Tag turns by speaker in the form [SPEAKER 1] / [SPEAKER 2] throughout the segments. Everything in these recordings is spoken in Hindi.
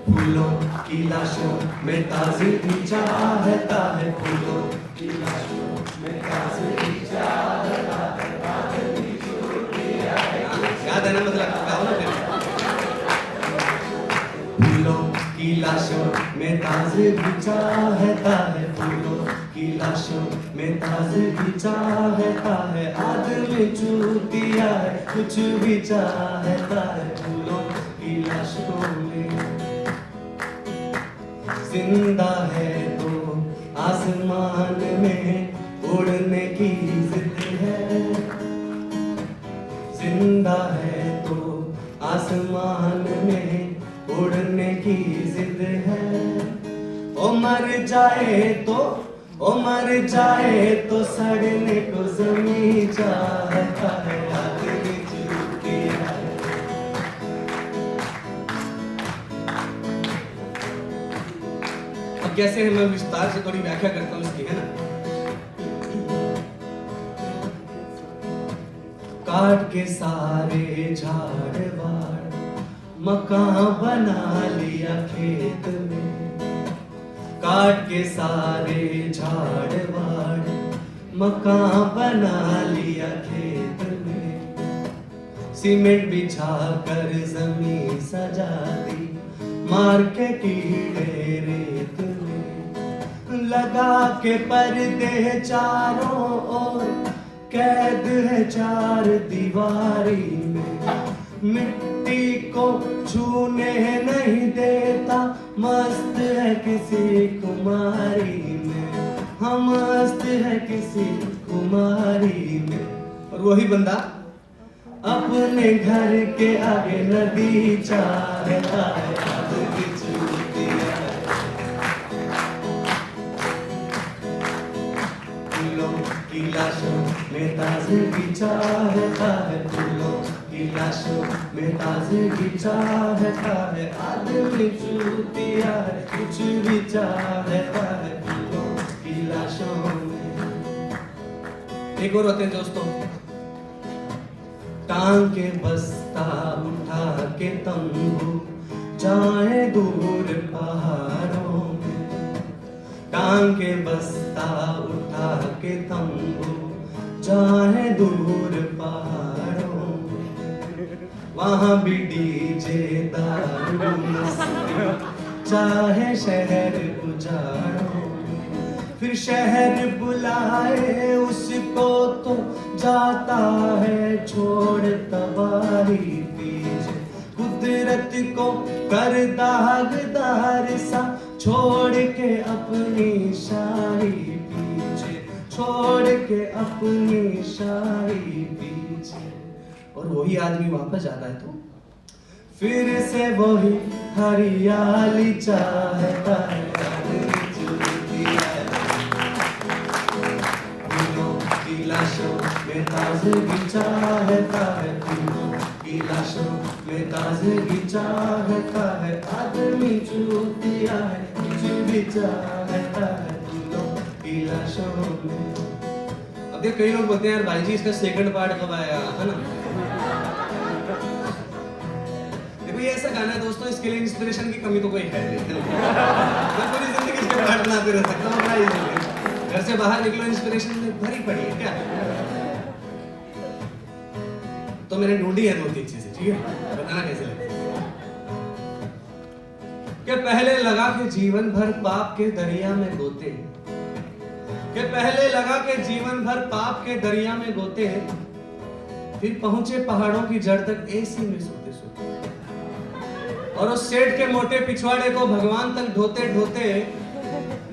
[SPEAKER 1] फूलों की लाशों में ताज़गी चाहता है, फूलों की लाशों में ताज़गी चाहता है, आदमी छूट दिया है। याद है ना, मतलब गाओ ना फिर। फूलों की लाशों में ताज़गी चाहता है, फूलों की लाशों में ताज़गी चाहता है, आदमी छूट दिया है, कुछ भी चाहता है, फूलों की लाशों में। जिंदा है तो आसमान में उड़ने की जिद है, जिंदा है तो आसमान में उड़ने की जिद है। ओ मर जाए तो सड़ने को ज़मीं चाहता है, आदमी छूट दिया है। अब कैसे है, मैं विस्तार से थोड़ी व्याख्या करता हूँ इसकी, है ना। काट के सारे झाड़ वाड़ मकान बना लिया खेत में, काट के सारे झाड़ वाड़ मकान बना लिया खेत में, सीमेंट बिछा कर जमीन सजा दी, मार के कीड़े रेत में, लगा के पर्दे चारों ओर, कैद है चार दीवारी में, मिट्टी को छूने नहीं देता, मस्त है किसी कुमारी में, हम मस्त है किसी कुमारी में। और वही बंदा अपने घर के आगे नदी चाहता है, आदमी छूट दिया है। फूलों की लाशों में ताज़गी चाहता है, फूलों की लाशों में ताज़गी चाहता है, आदमी छूट दिया है, कुछ भी चाहता है, फूलों की लाशों में। एक और होते हैं दोस्तों, टांग के बस्ता उठा के तंबू जाए दूर पहाड़ों में, टांग के बस्ता उठा के तंबू जाए दूर पहाड़ों में, वहाँ भी डीजे दारू मस्ती चाहे शहर उजाड़ों में, फिर शहर बुलाए उसको तो जाता है छोड़ तबाही पीछे, कुदरत को कर दागदार सा छोड़ के अपनी शाही पीछे, छोड़ के अपनी शाही पीछे। और वही आदमी वापस आता है तो फिर से वही हरियाली चाहता है, आदमी छूट दिया है। फूलों की लाशों में ताज़गी चाहता है, फूलों की लाशों में ताज़गी चाहता है, आदमी छूट दिया है, कुछ भी चाहता है, फूलों की लाशों में। अब देख, कई लोग बोलते हैं यार भाई जी इसका सेकंड पार्ट कब आएगा, है ना। देखो ये ऐसा गाना है दोस्तों, इसके लिए इंस्पिरेशन की कमी तो कोई है नहीं, मैं पूरी जिंदगी इसके पार्ट बनाते रह सकता हूँ, अपना घर से बाहर निकलो इंस्पिरेशन में भरी पड़ी है क्या। तो मैंने ढूंढी है 2-3 चीजें, ठीक है, बताना कैसे लगती है। कि पहले लगा के जीवन भर पाप के दरिया में गोते, कि पहले लगा के जीवन भर पाप के दरिया में गोते, फिर पहुंचे पहाड़ों की जड़ तक एसी में सोते सोते, और उस सेठ के मोटे पिछवाड़े को भगवान तक ढोते ढोते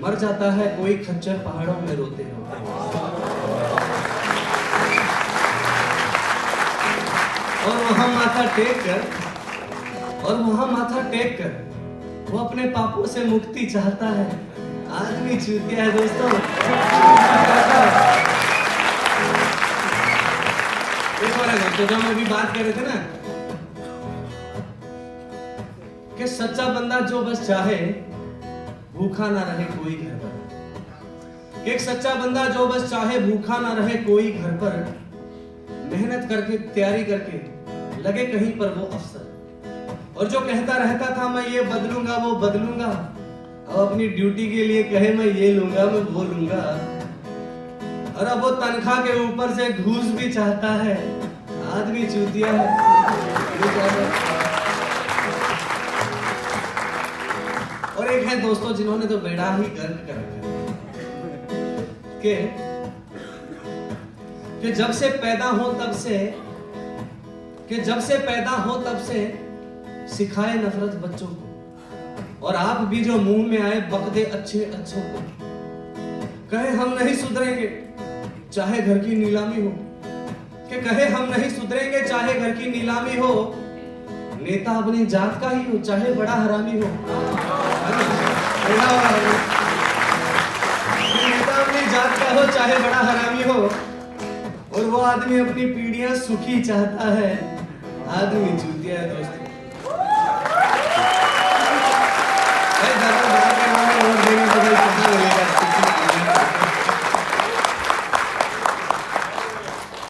[SPEAKER 1] मर जाता है कोई खच्चर पहाड़ों में रोते रोते। और वहां माथा टेक कर वो अपने पापों से मुक्ति चाहता है, आदमी चूतिया है दोस्तों। एक और है दोस्तों, जो हम अभी बात कर रहे थे ना कि सच्चा बंदा जो बस चाहे भूखा ना रहे कोई घर पर, एक सच्चा बंदा जो बस चाहे भूखा ना रहे कोई घर पर, मेहनत करके तैयारी करके लगे कहीं पर वो अफसर, और जो कहता रहता था मैं ये बदलूंगा वो बदलूंगा, अब अपनी ड्यूटी के लिए कहे मैं ये लूंगा मैं वो लूंगा, और अब वो तनख्वाह के ऊपर से घूस भी चाहता है। आदमी चूतिया है। और एक है दोस्तों जिन्होंने तो बेड़ा ही गर्क कर रखा है कि जब से पैदा हो तब से सिखाए नफरत बच्चों को, और आप भी जो मुंह में आए बक दे अच्छे अच्छों को। कहे हम नहीं सुधरेंगे चाहे घर की नीलामी हो, कि कहे हम नहीं सुधरेंगे चाहे घर की नीलामी हो, नेता अपनी जात का ही हो चाहे बड़ा हरामी हो। नेता अपनी जात का हो चाहे बड़ा हरामी हो, और वो आदमी अपनी पीढ़ियां सुखी चाहता है। आदमी चूतिया है दोस्तों। भाई